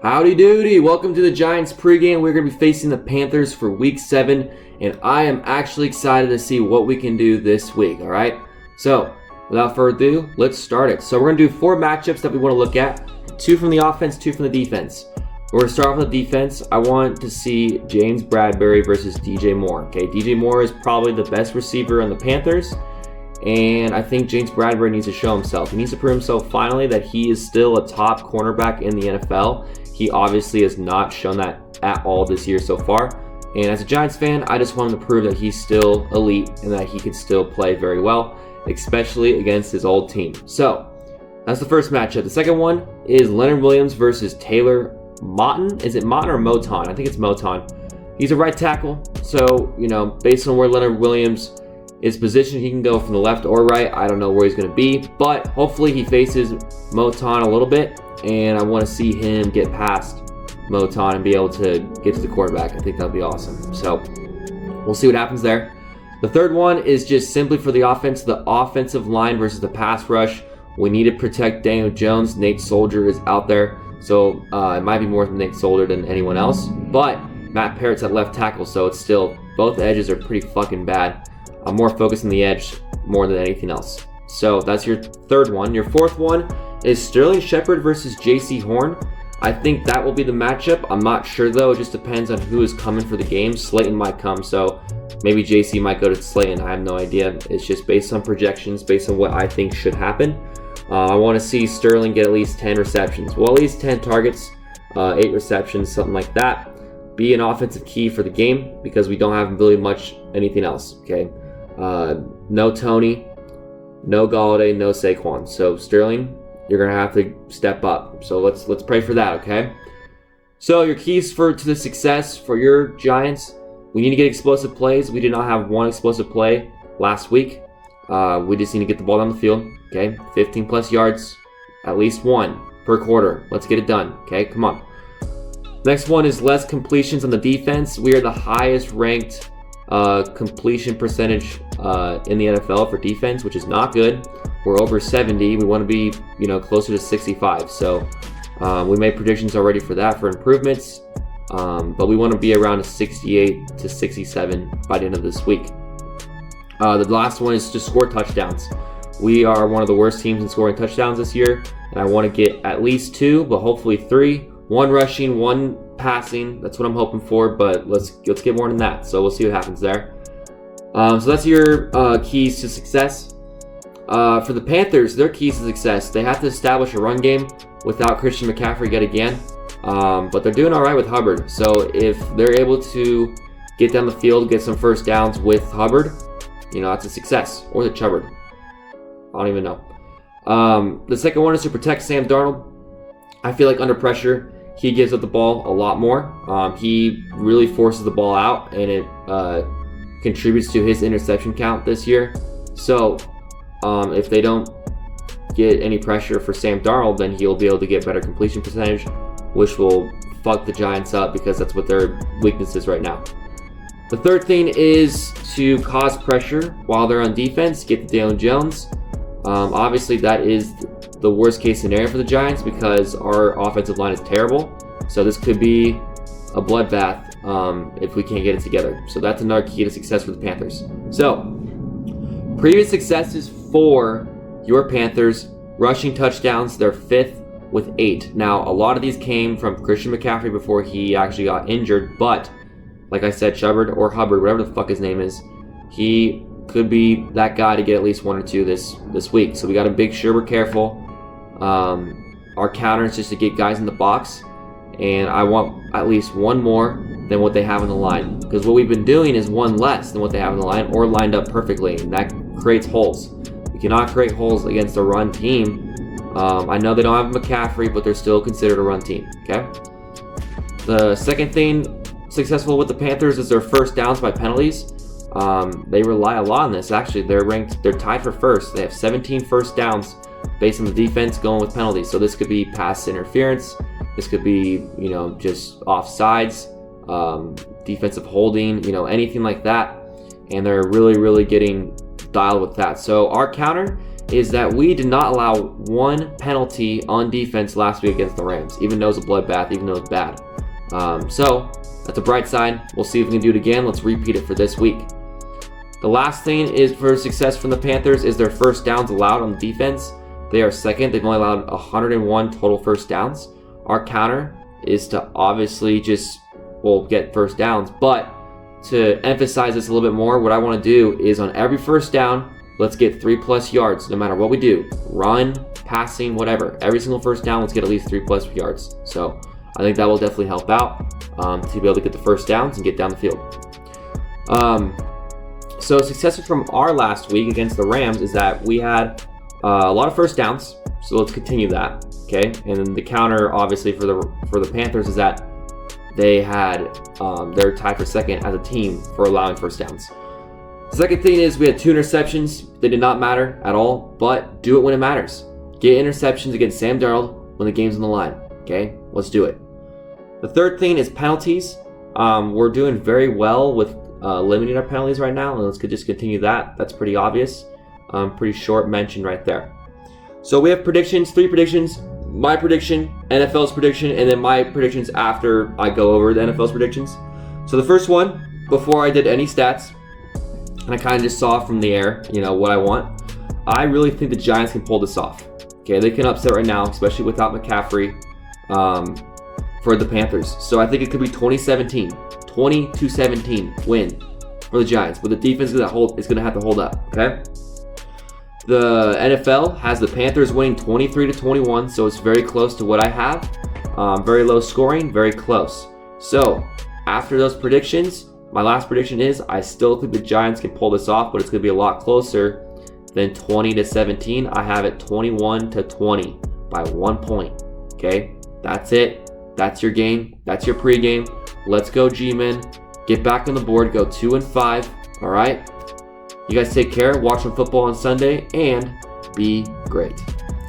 Howdy Doody! Welcome to the Giants pregame. We're going to be facing the Panthers for Week 7, and I am actually excited to see what we can do this week, alright? So, without further ado, let's start it. So we're going to do 4 matchups that we want to look at. 2 from the offense, 2 from the defense. We're going to start off with the defense. I want to see James Bradberry versus DJ Moore. Okay, DJ Moore is probably the best receiver on the Panthers, and I think James Bradberry needs to show himself. He needs to prove himself finally that he is still a top cornerback in the NFL. He obviously has not shown that at all this year so far. And as a Giants fan, I just want him to prove that he's still elite and that he can still play very well, especially against his old team. So, that's the first matchup. The second one is Leonard Williams versus Taylor Moton. Is it Moton or Moton? I think it's Moton. He's a right tackle. So, based on where Leonard Williams is positioned, he can go from the left or right. I don't know where he's going to be, but hopefully he faces Moton a little bit, and I want to see him get past Moton and be able to get to the quarterback. I think that would be awesome. So we'll see what happens there. The third one is just simply for the offense, the offensive line versus the pass rush. We need to protect Daniel Jones. Nate Soldier is out there, so it might be more than Nate Soldier than anyone else, but Matt Parrott's at left tackle, so it's still, both edges are pretty fucking bad. I'm more focused on the edge more than anything else. So that's your third one. Your fourth one is Sterling Shepard versus J.C. Horn. I think that will be the matchup. I'm not sure though. It just depends on who is coming for the game. Slayton might come, so maybe J.C. might go to Slayton. I have no idea. It's just based on projections, based on what I think should happen. I want to see Sterling get at least 10 receptions. Well, at least 10 targets, 8 receptions, something like that. Be an offensive key for the game because we don't have really much anything else, okay? No Tony, no Galladay, no Saquon. So Sterling, you're gonna have to step up. So let's pray for that, okay? So your keys to the success for your Giants: we need to get explosive plays. We did not have one explosive play last week. We just need to get the ball down the field, okay? 15 plus yards, at least one per quarter. Let's get it done, okay? Come on. Next one is less completions on the defense. We are the highest ranked completion percentage in the NFL for defense, which is not good. We're over 70. We want to be, closer to 65. So we made predictions already for that, for improvements. But we want to be around a 68 to 67 by the end of this week. The last one is to score touchdowns. We are one of the worst teams in scoring touchdowns this year, and I want to get at least 2, but hopefully 3. 1 rushing, 1 passing. That's what I'm hoping for, but let's get more than that. So we'll see what happens there. So that's your keys to success. For the Panthers, their keys to success: they have to establish a run game without Christian McCaffrey yet again. But they're doing all right with Hubbard. So if they're able to get down the field, get some first downs with Hubbard, that's a success. Or the Chubbard. I don't even know. The second one is to protect Sam Darnold. I feel like under pressure, he gives up the ball a lot more. He really forces the ball out, and it contributes to his interception count this year. So if they don't get any pressure for Sam Darnold, then he'll be able to get better completion percentage, which will fuck the Giants up because that's what their weakness is right now. The third thing is to cause pressure while they're on defense, get to Daniel Jones. Obviously, that is the worst case scenario for the Giants because our offensive line is terrible. So this could be a bloodbath if we can't get it together. So that's another key to success for the Panthers. So previous successes for your Panthers: rushing touchdowns, they're 5th with 8. Now, a lot of these came from Christian McCaffrey before he actually got injured, but like I said, Chubbard or Hubbard, whatever the fuck his name is, he could be that guy to get at least 1 or 2 this week. So we got to make sure we're careful. Our counter is just to get guys in the box, and I want at least 1 more than what they have in the line, because what we've been doing is 1 less than what they have in the line or lined up perfectly, and that creates holes. We cannot create holes against a run team. I know they don't have McCaffrey, but they're still considered a run team, okay? The second thing successful with the Panthers is their first downs by penalties. They rely a lot on this. Actually, they're tied for first. They have 17 first downs based on the defense going with penalties. So this could be pass interference. This could be, just offsides, defensive holding, anything like that. And they're really, really getting dialed with that. So our counter is that we did not allow one penalty on defense last week against the Rams, even though it was a bloodbath, even though it was bad. So that's a bright side. We'll see if we can do it again. Let's repeat it for this week. The last thing is for success from the Panthers is their first downs allowed on the defense. They are second. They've only allowed 101 total first downs. Our counter is to obviously just, get first downs. But to emphasize this a little bit more, what I want to do is on every first down, let's get 3+ yards no matter what we do. Run, passing, whatever. Every single first down, let's get at least 3+ yards. So I think that will definitely help out to be able to get the first downs and get down the field. So successes from our last week against the Rams is that we had a lot of first downs. So let's continue that, okay? And then the counter, obviously, for the Panthers is that they had they're tied for second as a team for allowing first downs. The second thing is we had 2 interceptions. They did not matter at all, but do it when it matters. Get interceptions against Sam Darnold when the game's on the line, okay? Let's do it. The third thing is penalties. We're doing very well with limiting our penalties right now, and let's just continue that. That's pretty obvious. Pretty short mention right there. So we have predictions, 3 predictions. My prediction, NFL's prediction, and then my predictions after I go over the NFL's predictions. So the first one, before I did any stats, and I kind of just saw from the air, what I want. I really think the Giants can pull this off. Okay, they can upset right now, especially without McCaffrey, for the Panthers. So I think it could be 20-17 win for the Giants, but the defense is going to have to hold up. Okay. The NFL has the Panthers winning 23-21, so it's very close to what I have. Very low scoring, very close. So after those predictions, my last prediction is I still think the Giants can pull this off, but it's going to be a lot closer than 20-17. I have it 21-20 by 1 point. Okay, that's it. That's your game. That's your pregame. Let's go, G-Men. Get back on the board. Go 2-5. All right. You guys take care. Watch some football on Sunday and be great.